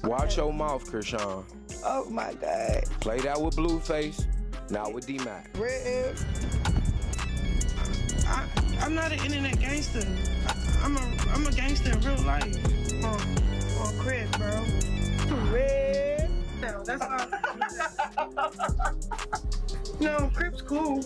Watch your mouth, Chrisean. Oh my God. Play that with Blueface, not with D-Mac. Crip. I'm not an internet gangster. I'm a gangster in real life. On Crip, bro. Crip. No, that's not. No, Crip's cool.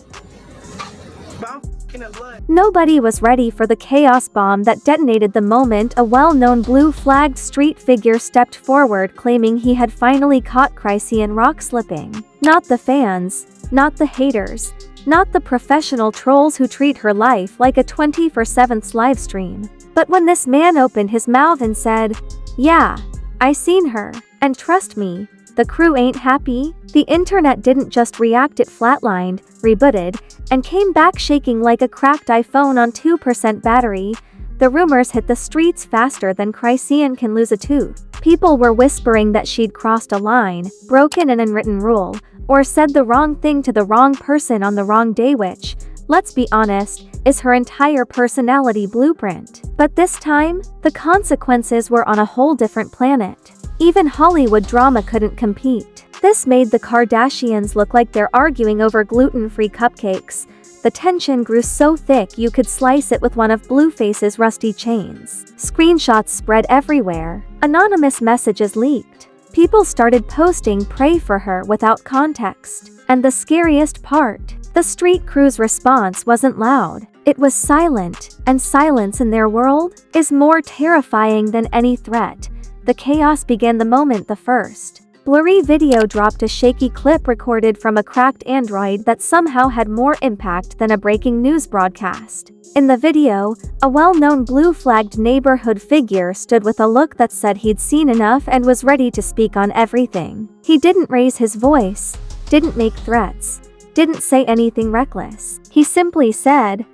But I'm f***ing a blood. Nobody was ready for the chaos bomb that detonated the moment a well-known blue-flagged street figure stepped forward claiming he had finally caught Chrisean rock slipping. Not the fans, not the haters, not the professional trolls who treat her life like a 24/7 livestream. But when this man opened his mouth and said, "Yeah, I seen her, and trust me, the crew ain't happy," the internet didn't just react, it flatlined, rebooted, and came back shaking like a cracked iPhone on 2% battery. The rumors hit the streets faster than Chrisean can lose a tooth. People were whispering that she'd crossed a line, broken an unwritten rule, or said the wrong thing to the wrong person on the wrong day, which, let's be honest, is her entire personality blueprint. But this time, the consequences were on a whole different planet. Even Hollywood drama couldn't compete. This made the Kardashians look like they're arguing over gluten-free cupcakes. The tension grew so thick you could slice it with one of Blueface's rusty chains. Screenshots spread everywhere. Anonymous messages leaked. People started posting "pray for her" without context. And the scariest part, the street crew's response wasn't loud. It was silent, and silence in their world is more terrifying than any threat. The chaos began the moment the first blurry video dropped, a shaky clip recorded from a cracked Android that somehow had more impact than a breaking news broadcast. In the video, a well-known blue-flagged neighborhood figure stood with a look that said he'd seen enough and was ready to speak on everything. He didn't raise his voice, didn't make threats, didn't say anything reckless. He simply said,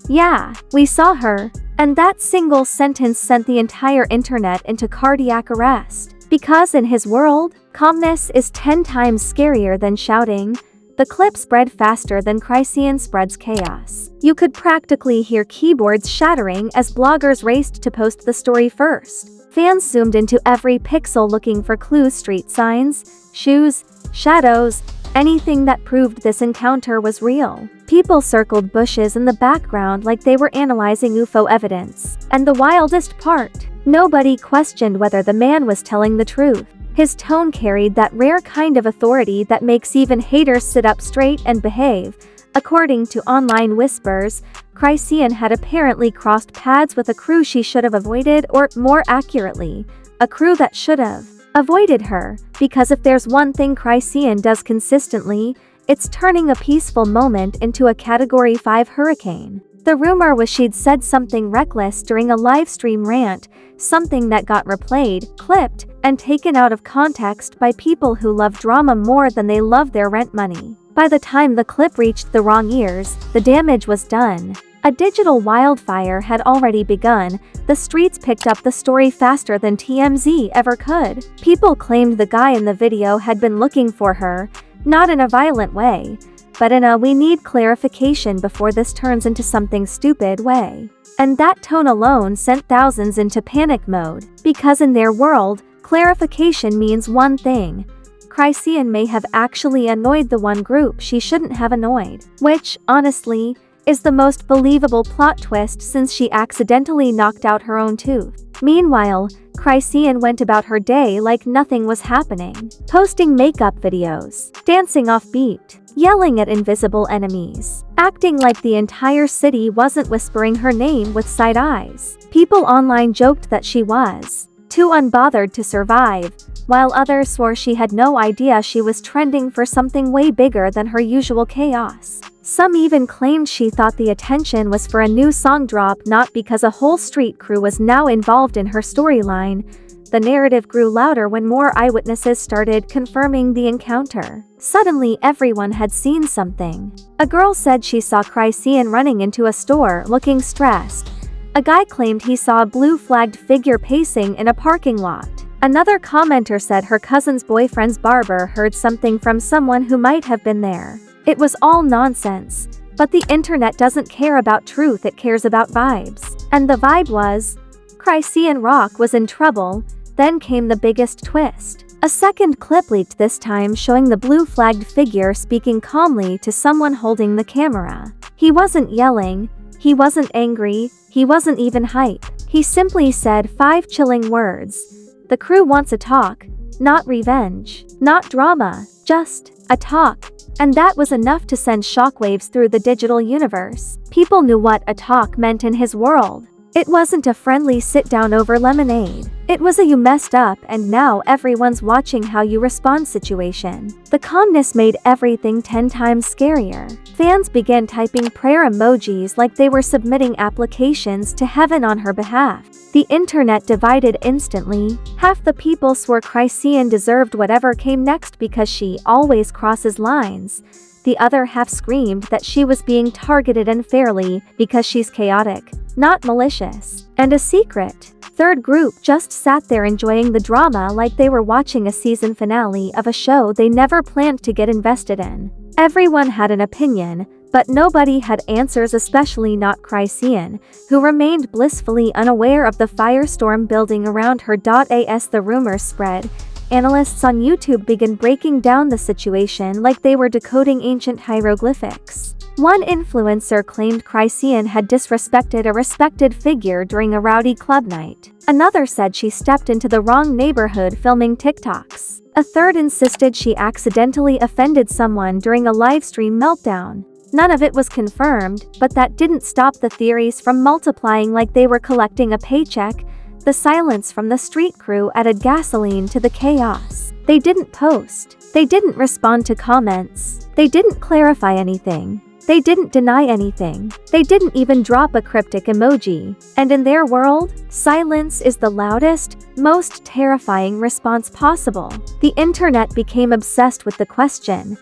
"Yeah, we saw her," and that single sentence sent the entire internet into cardiac arrest. Because in his world, calmness is 10 times scarier than shouting. The clip spread faster than Chrisean spreads chaos. You could practically hear keyboards shattering as bloggers raced to post the story first. Fans zoomed into every pixel looking for clues, street signs, shoes, shadows, anything that proved this encounter was real. People circled bushes in the background like they were analyzing UFO evidence. And the wildest part, nobody questioned whether the man was telling the truth. His tone carried that rare kind of authority that makes even haters sit up straight and behave. According to online whispers, Chrisean had apparently crossed paths with a crew she should have avoided, or more accurately, a crew that should have avoided her, because if there's one thing Chrisean does consistently, it's turning a peaceful moment into a Category 5 hurricane. The rumor was she'd said something reckless during a livestream rant, something that got replayed, clipped, and taken out of context by people who love drama more than they love their rent money. By the time the clip reached the wrong ears, the damage was done. A digital wildfire had already begun. The streets picked up the story faster than TMZ ever could. People claimed the guy in the video had been looking for her, not in a violent way, but in a "we need clarification before this turns into something stupid" way. And that tone alone sent thousands into panic mode, because in their world, clarification means one thing: Chrisean may have actually annoyed the one group she shouldn't have annoyed. Which, honestly, is the most believable plot twist since she accidentally knocked out her own tooth. Meanwhile, Chrisean went about her day like nothing was happening, posting makeup videos, dancing off beat, yelling at invisible enemies, acting like the entire city wasn't whispering her name with side eyes. People online joked that she was too unbothered to survive, while others swore she had no idea she was trending for something way bigger than her usual chaos. Some even claimed she thought the attention was for a new song drop, not because a whole street crew was now involved in her storyline. The narrative grew louder when more eyewitnesses started confirming the encounter. Suddenly everyone had seen something. A girl said she saw Chrisean running into a store looking stressed. A guy claimed he saw a blue-flagged figure pacing in a parking lot. Another commenter said her cousin's boyfriend's barber heard something from someone who might have been there. It was all nonsense, but the internet doesn't care about truth, it cares about vibes. And the vibe was, Chrisean Rock was in trouble, Then came the biggest twist. A second clip leaked this time showing the blue-flagged figure speaking calmly to someone holding the camera. He wasn't yelling, he wasn't angry, he wasn't even hype. He simply said 5 chilling words. The crew wants a talk, not revenge, not drama, just a talk. And that was enough to send shockwaves through the digital universe. People knew what a talk meant in his world. It wasn't a friendly sit-down over lemonade. It was a you messed up and now everyone's watching how you respond situation. The calmness made everything 10 times scarier. Fans began typing prayer emojis like they were submitting applications to heaven on her behalf. The internet divided instantly. Half the people swore Chrisean deserved whatever came next because she always crosses lines. The other half screamed that she was being targeted unfairly because she's chaotic, not malicious. And a secret third group just sat there enjoying the drama like they were watching a season finale of a show they never planned to get invested in. Everyone had an opinion, but nobody had answers, especially not Chrisean, who remained blissfully unaware of the firestorm building around her. As the rumors spread, analysts on YouTube began breaking down the situation like they were decoding ancient hieroglyphics. One influencer claimed Chrisean had disrespected a respected figure during a rowdy club night. Another said she stepped into the wrong neighborhood filming TikToks. A third insisted she accidentally offended someone during a livestream meltdown. None of it was confirmed, but that didn't stop the theories from multiplying like they were collecting a paycheck. The silence from the street crew added gasoline to the chaos. They didn't post. They didn't respond to comments. They didn't clarify anything. They didn't deny anything. They didn't even drop a cryptic emoji. And in their world, silence is the loudest, most terrifying response possible. The internet became obsessed with the question,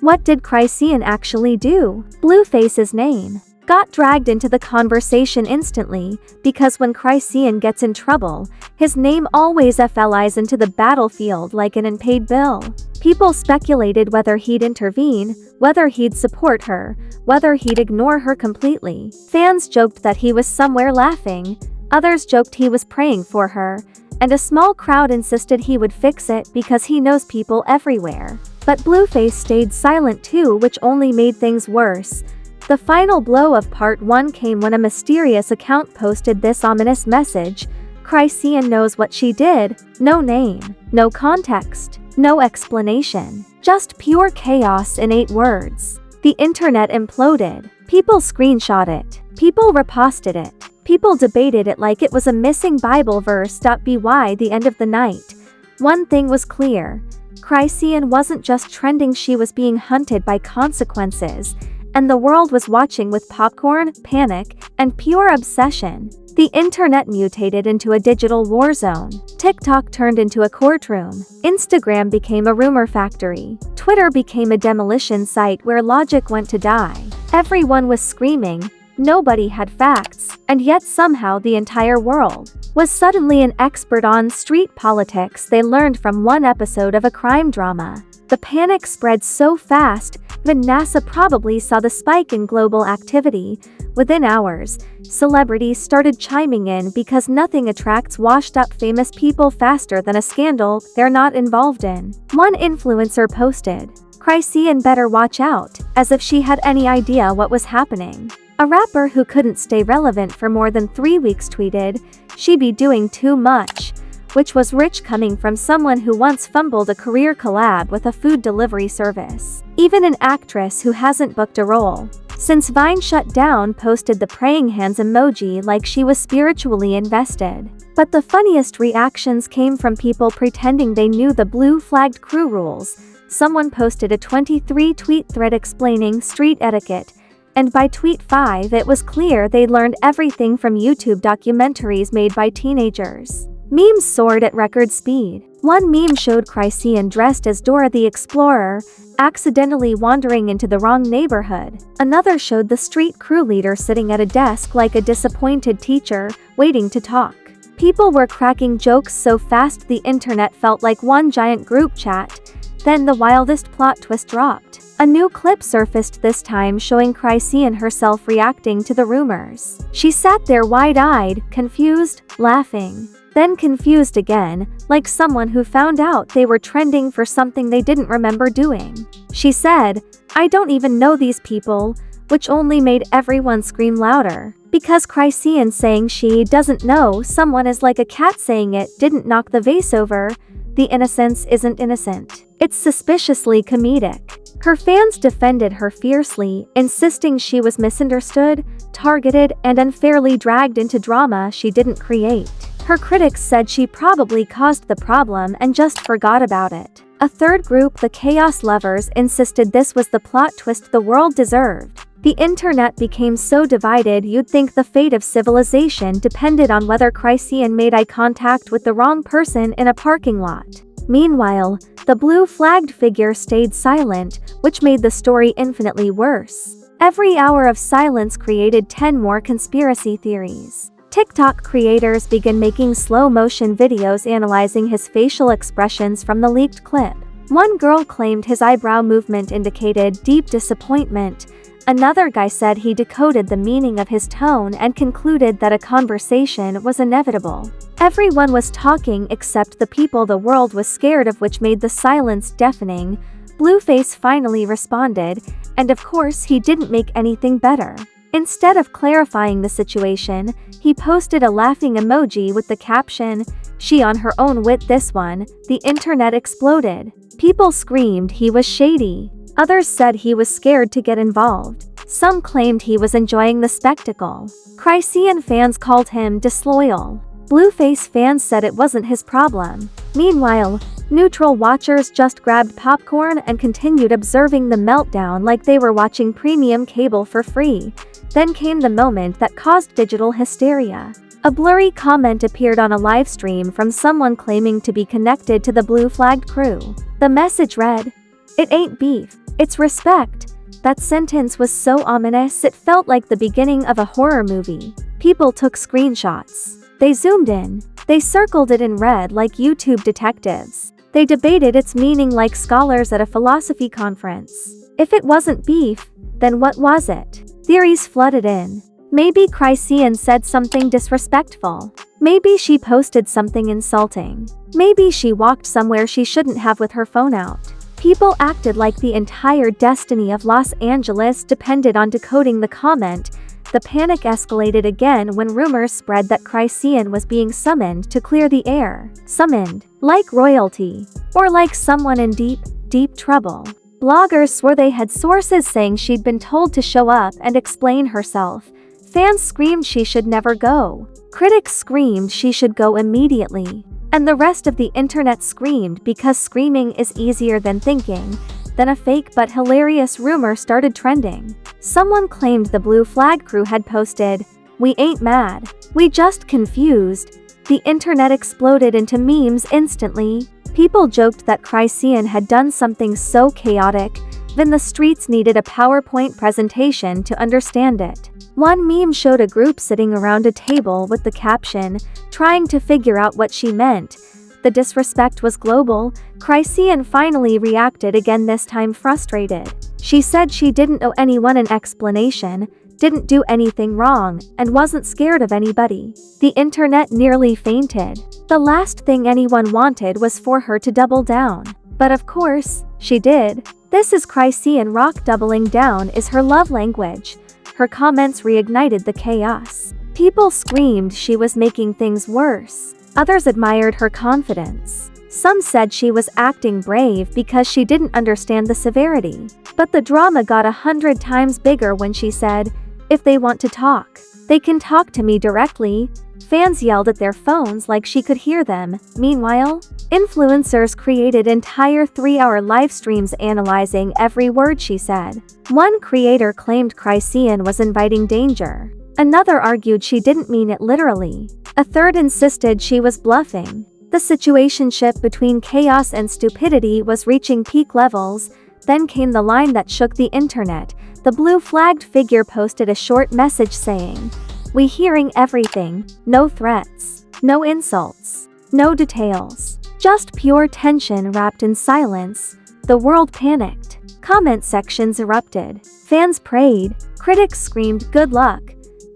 what did Chrisean actually do? Blueface's name got dragged into the conversation instantly, because when Chrisean gets in trouble, his name always flies into the battlefield like an unpaid bill. People speculated whether he'd intervene, whether he'd support her, whether he'd ignore her completely. Fans joked that he was somewhere laughing, others joked he was praying for her, and a small crowd insisted he would fix it because he knows people everywhere. But Blueface stayed silent too, which only made things worse. The final blow of part 1 came when a mysterious account posted this ominous message: Chrisean knows what she did, no name, no context, no explanation, just pure chaos in 8 words. The internet imploded. People screenshot it. People reposted it. People debated it like it was a missing Bible verse. By the end of the night, one thing was clear: Chrisean wasn't just trending, she was being hunted by consequences. And the world was watching with popcorn, panic, and pure obsession. The internet mutated into a digital war zone. TikTok turned into a courtroom. Instagram became a rumor factory. Twitter became a demolition site where logic went to die. Everyone was screaming. Nobody had facts. And yet somehow the entire world was suddenly an expert on street politics they learned from one episode of a crime drama. The panic spread so fast, even NASA probably saw the spike in global activity. Within hours, celebrities started chiming in because nothing attracts washed-up famous people faster than a scandal they're not involved in. One influencer posted, "Chrisean better watch out," as if she had any idea what was happening. A rapper who couldn't stay relevant for more than 3 weeks tweeted, "She be doing too much," which was rich coming from someone who once fumbled a career collab with a food delivery service. Even an actress who hasn't booked a role since Vine shut down posted the praying hands emoji like she was spiritually invested. But the funniest reactions came from people pretending they knew the blue-flagged crew rules. Someone posted a 23-tweet thread explaining street etiquette, and by tweet 5 it was clear they'd learned everything from YouTube documentaries made by teenagers. Memes soared at record speed. One meme showed Chrisean dressed as Dora the Explorer, accidentally wandering into the wrong neighborhood. Another showed the street crew leader sitting at a desk like a disappointed teacher, waiting to talk. People were cracking jokes so fast the internet felt like one giant group chat. Then the wildest plot twist dropped. A new clip surfaced, this time showing Chrisean herself reacting to the rumors. She sat there wide-eyed, confused, laughing. then confused again, like someone who found out they were trending for something they didn't remember doing. She said, "I don't even know these people," which only made everyone scream louder. Because Chrisean saying she doesn't know someone is like a cat saying it didn't knock the vase over, the innocence isn't innocent. It's suspiciously comedic. Her fans defended her fiercely, insisting she was misunderstood, targeted, and unfairly dragged into drama she didn't create. Her critics said she probably caused the problem and just forgot about it. A third group, the chaos lovers, insisted this was the plot twist the world deserved. The internet became so divided you'd think the fate of civilization depended on whether Chrisean made eye contact with the wrong person in a parking lot. Meanwhile, the blue-flagged figure stayed silent, which made the story infinitely worse. Every hour of silence created 10 more conspiracy theories. TikTok creators began making slow-motion videos analyzing his facial expressions from the leaked clip. One girl claimed his eyebrow movement indicated deep disappointment. Another guy said he decoded the meaning of his tone and concluded that a conversation was inevitable. Everyone was talking except the people the world was scared of, which made the silence deafening. Blueface finally responded, and of course he didn't make anything better. Instead of clarifying the situation, he posted a laughing emoji with the caption, "She on her own with this one." The internet exploded. People screamed he was shady. Others said he was scared to get involved. Some claimed he was enjoying the spectacle. Chrisean fans called him disloyal. Blueface fans said it wasn't his problem. Meanwhile, neutral watchers just grabbed popcorn and continued observing the meltdown like they were watching premium cable for free. Then came the moment that caused digital hysteria. A blurry comment appeared on a live stream from someone claiming to be connected to the blue-flagged crew. The message read, "It ain't beef, it's respect." That sentence was so ominous it felt like the beginning of a horror movie. People took screenshots. They zoomed in. They circled it in red like YouTube detectives. They debated its meaning like scholars at a philosophy conference. If it wasn't beef, then what was it? Theories flooded in. Maybe Chrisean said something disrespectful. Maybe she posted something insulting. Maybe she walked somewhere she shouldn't have with her phone out. People acted like the entire destiny of Los Angeles depended on decoding the comment. The panic escalated again when rumors spread that Chrisean was being summoned to clear the air. Summoned, like royalty, or like someone in deep, deep trouble. Bloggers swore they had sources saying she'd been told to show up and explain herself. Fans screamed she should never go. Critics screamed she should go immediately. And the rest of the internet screamed because screaming is easier than thinking. Then a fake but hilarious rumor started trending. Someone claimed the Blue Flag crew had posted, "We ain't mad. We just confused." The internet exploded into memes instantly. People joked that Chrisean had done something so chaotic, then the streets needed a PowerPoint presentation to understand it. One meme showed a group sitting around a table with the caption, trying to figure out what she meant. The disrespect was global. Chrisean finally reacted again, this time frustrated. She said she didn't owe anyone an explanation, didn't do anything wrong, and wasn't scared of anybody. The internet nearly fainted. The last thing anyone wanted was for her to double down. But of course, she did. This is Chrisean rock. Doubling down is her love language. Her comments reignited the chaos. People screamed she was making things worse. Others admired her confidence. Some said she was acting brave because she didn't understand the severity. But the drama got 100 times bigger when she said, "If they want to talk, they can talk to me directly." Fans yelled at their phones like she could hear them. Meanwhile, influencers created entire 3-hour live streams analyzing every word she said. One creator claimed Chrisean was inviting danger. Another argued she didn't mean it literally. A third insisted she was bluffing. The situationship between chaos and stupidity was reaching peak levels. Then came the line that shook the internet. The blue-flagged figure posted a short message saying, "We hearing everything, no threats, no insults, no details. Just pure tension wrapped in silence." The world panicked. Comment sections erupted. Fans prayed. Critics screamed, "Good luck.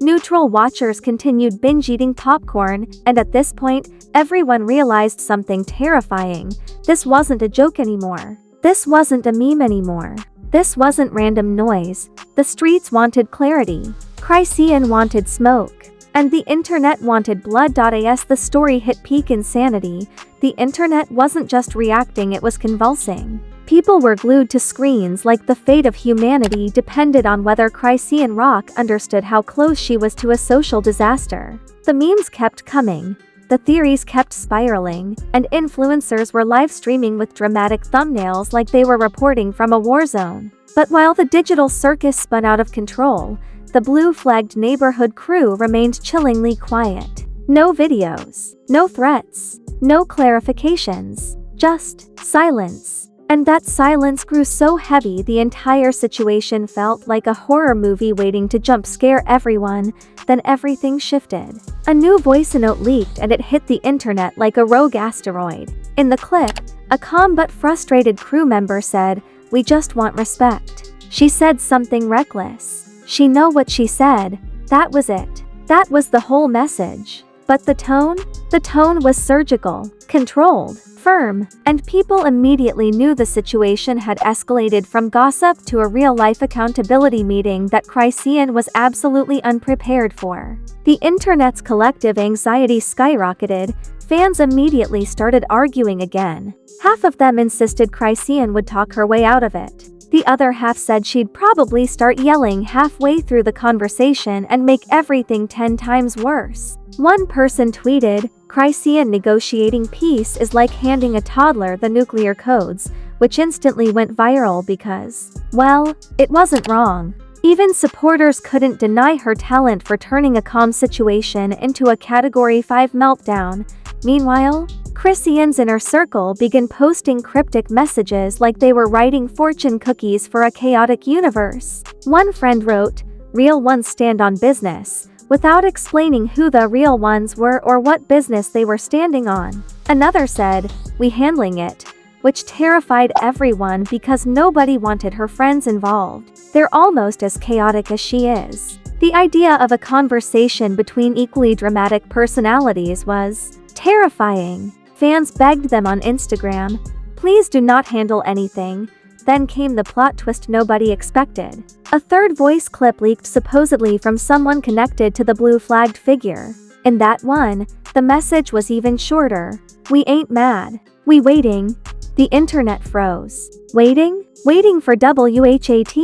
Neutral watchers continued binge-eating popcorn, and at this point, everyone realized something terrifying. This wasn't a joke anymore. This wasn't a meme anymore. This wasn't random noise. The streets wanted clarity. Chrisean wanted smoke. And the internet wanted blood. As the story hit peak insanity, the internet wasn't just reacting, it was convulsing. People were glued to screens like the fate of humanity depended on whether Chrisean Rock understood how close she was to a social disaster. The memes kept coming, the theories kept spiraling, and influencers were live streaming with dramatic thumbnails like they were reporting from a war zone. But while the digital circus spun out of control, the blue-flagged neighborhood crew remained chillingly quiet. No videos, no threats, no clarifications, just silence. And that silence grew so heavy the entire situation felt like a horror movie waiting to jump scare everyone. Then everything shifted. A new voice note leaked and it hit the internet like a rogue asteroid. In the clip, a calm but frustrated crew member said, "We just want respect." She said something reckless. She know what she said. That was it. That was the whole message. But the tone? The tone was surgical, controlled, firm, and people immediately knew the situation had escalated from gossip to a real-life accountability meeting that Chrisean was absolutely unprepared for. The internet's collective anxiety skyrocketed. Fans immediately started arguing again. Half of them insisted Chrisean would talk her way out of it. The other half said she'd probably start yelling halfway through the conversation and make everything 10 times worse. One person tweeted, "Chrisean negotiating peace is like handing a toddler the nuclear codes," which instantly went viral because, well, it wasn't wrong. Even supporters couldn't deny her talent for turning a calm situation into a Category 5 meltdown. Meanwhile, Chrisean's inner circle began posting cryptic messages like they were writing fortune cookies for a chaotic universe. One friend wrote, "Real ones stand on business," without explaining who the real ones were or what business they were standing on. Another said, "We handling it," which terrified everyone because nobody wanted her friends involved. They're almost as chaotic as she is. The idea of a conversation between equally dramatic personalities was terrifying. Fans begged them on Instagram, "Please do not handle anything." Then came the plot twist nobody expected. A third voice clip leaked supposedly from someone connected to the blue-flagged figure. In that one, the message was even shorter. "We ain't mad. We waiting." The internet froze. Waiting? Waiting for WHAT.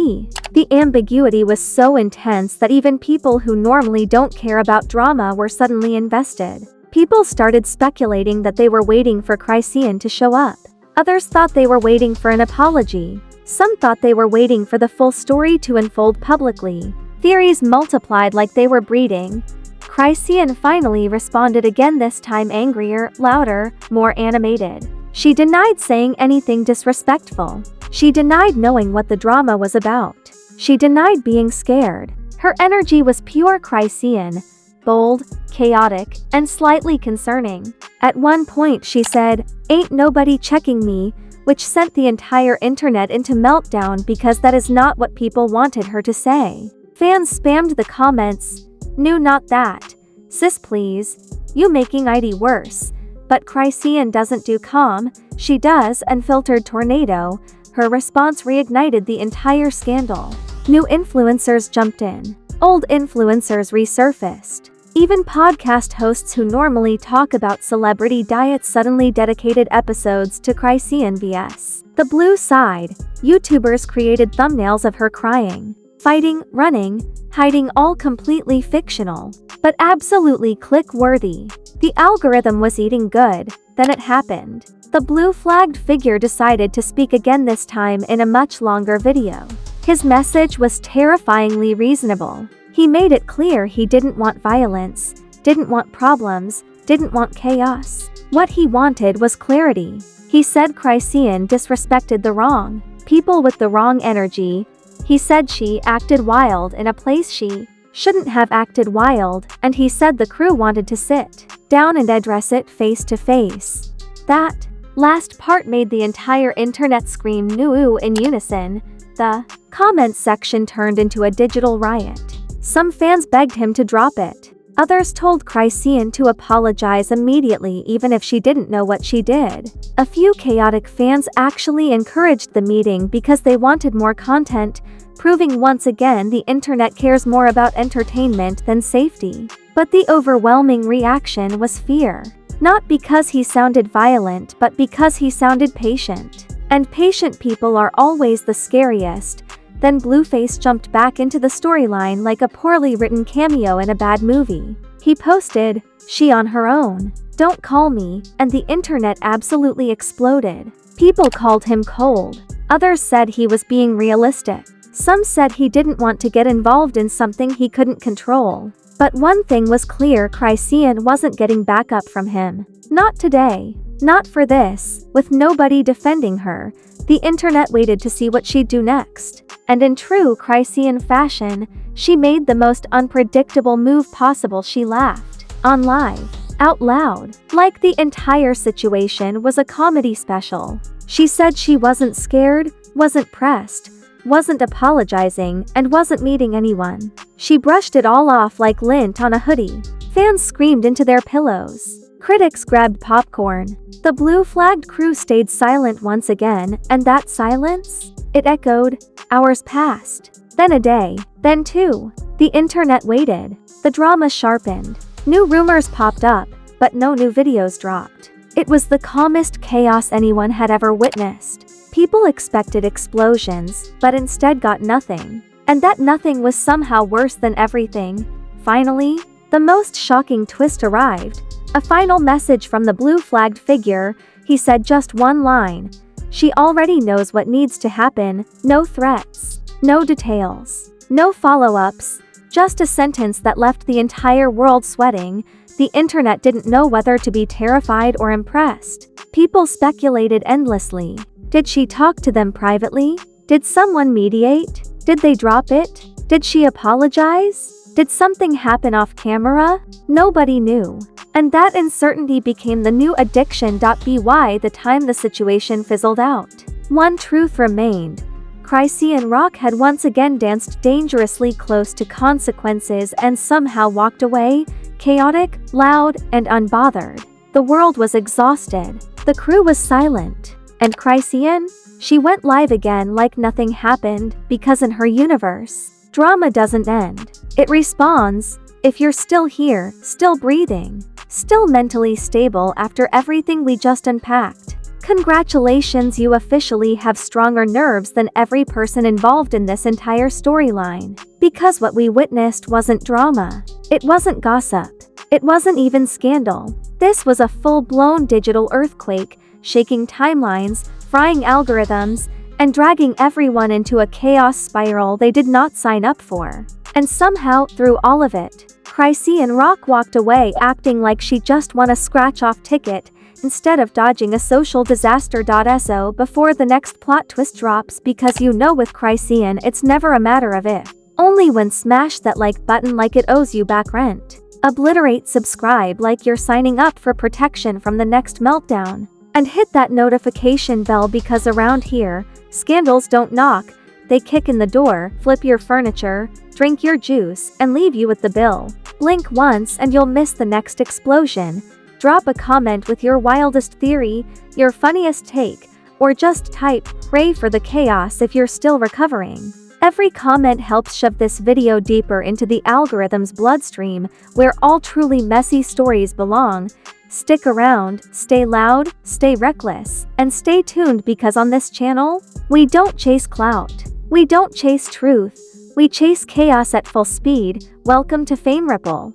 The ambiguity was so intense that even people who normally don't care about drama were suddenly invested. People started speculating that they were waiting for Chrisean to show up. Others thought they were waiting for an apology. Some thought they were waiting for the full story to unfold publicly. Theories multiplied like they were breeding. Chrisean finally responded again, this time angrier, louder, more animated. She denied saying anything disrespectful. She denied knowing what the drama was about. She denied being scared. Her energy was pure Chrisean. Bold, chaotic, and slightly concerning. At one point she said, "Ain't nobody checking me," which sent the entire internet into meltdown because that is not what people wanted her to say. Fans spammed the comments, "No, not that. Sis, please. You making it worse." But Chrisean doesn't do calm, she does unfiltered tornado. Her response reignited the entire scandal. New influencers jumped in. Old influencers resurfaced. Even podcast hosts who normally talk about celebrity diets suddenly dedicated episodes to Chrisean vs. the blue side. YouTubers created thumbnails of her crying, fighting, running, hiding, all completely fictional, but absolutely click-worthy. The algorithm was eating good. Then it happened. The blue-flagged figure decided to speak again, this time in a much longer video. His message was terrifyingly reasonable. He made it clear he didn't want violence, didn't want problems, didn't want chaos. What he wanted was clarity. He said Chrisean disrespected the wrong people with the wrong energy. He said she acted wild in a place she shouldn't have acted wild, and he said the crew wanted to sit down and address it face to face. That last part made the entire internet scream "Noo" in unison. The comments section turned into a digital riot. Some fans begged him to drop it. Others told Chrisean to apologize immediately even if she didn't know what she did. A few chaotic fans actually encouraged the meeting because they wanted more content, proving once again the internet cares more about entertainment than safety. But the overwhelming reaction was fear. Not because he sounded violent, but because he sounded patient. And patient people are always the scariest. Then Blueface jumped back into the storyline like a poorly written cameo in a bad movie. He posted, "She on her own. Don't call me," and the internet absolutely exploded. People called him cold. Others said he was being realistic. Some said he didn't want to get involved in something he couldn't control. But one thing was clear: Chrisean wasn't getting backup from him. Not today. Not for this. With nobody defending her, the internet waited to see what she'd do next. And in true Chrisean fashion, she made the most unpredictable move possible. She laughed. On live. Out loud. Like the entire situation was a comedy special. She said she wasn't scared, wasn't pressed, wasn't apologizing, and wasn't meeting anyone. She brushed it all off like lint on a hoodie. Fans screamed into their pillows. Critics grabbed popcorn. The blue-flagged crew stayed silent once again, and that silence? It echoed. Hours passed. Then a day. Then two. The internet waited. The drama sharpened. New rumors popped up, but no new videos dropped. It was the calmest chaos anyone had ever witnessed. People expected explosions, but instead got nothing. And that nothing was somehow worse than everything. Finally, the most shocking twist arrived. A final message from the blue-flagged figure. He said just one line. She already knows what needs to happen. No threats. No details. No follow-ups. Just a sentence that left the entire world sweating. The internet didn't know whether to be terrified or impressed. People speculated endlessly. Did she talk to them privately? Did someone mediate? Did they drop it? Did she apologize? Did something happen off camera? Nobody knew. And that uncertainty became the new addiction. By the time the situation fizzled out, one truth remained. Chrisean Rock had once again danced dangerously close to consequences and somehow walked away, chaotic, loud, and unbothered. The world was exhausted. The crew was silent. And Chrisean? She went live again like nothing happened, because in her universe, drama doesn't end. It respawns. If you're still here, still breathing, still mentally stable after everything we just unpacked, congratulations, you officially have stronger nerves than every person involved in this entire storyline. Because what we witnessed wasn't drama. It wasn't gossip. It wasn't even scandal. This was a full-blown digital earthquake, shaking timelines, frying algorithms, and dragging everyone into a chaos spiral they did not sign up for. And somehow, through all of it, Chrisean Rock walked away acting like she just won a scratch-off ticket, instead of dodging a social disaster. So before the next plot twist drops, because you know with Chrisean it's never a matter of if, only when. Smash that like button like it owes you back rent. Obliterate subscribe like you're signing up for protection from the next meltdown. And hit that notification bell because around here, scandals don't knock, they kick in the door, flip your furniture, drink your juice, and leave you with the bill. Blink once and you'll miss the next explosion. Drop a comment with your wildest theory, your funniest take, or just type "pray for the chaos" if you're still recovering. Every comment helps shove this video deeper into the algorithm's bloodstream, where all truly messy stories belong. Stick around, stay loud, stay reckless, and stay tuned, because on this channel, we don't chase clout. We don't chase truth. We chase chaos at full speed. Welcome to Fame Ripple.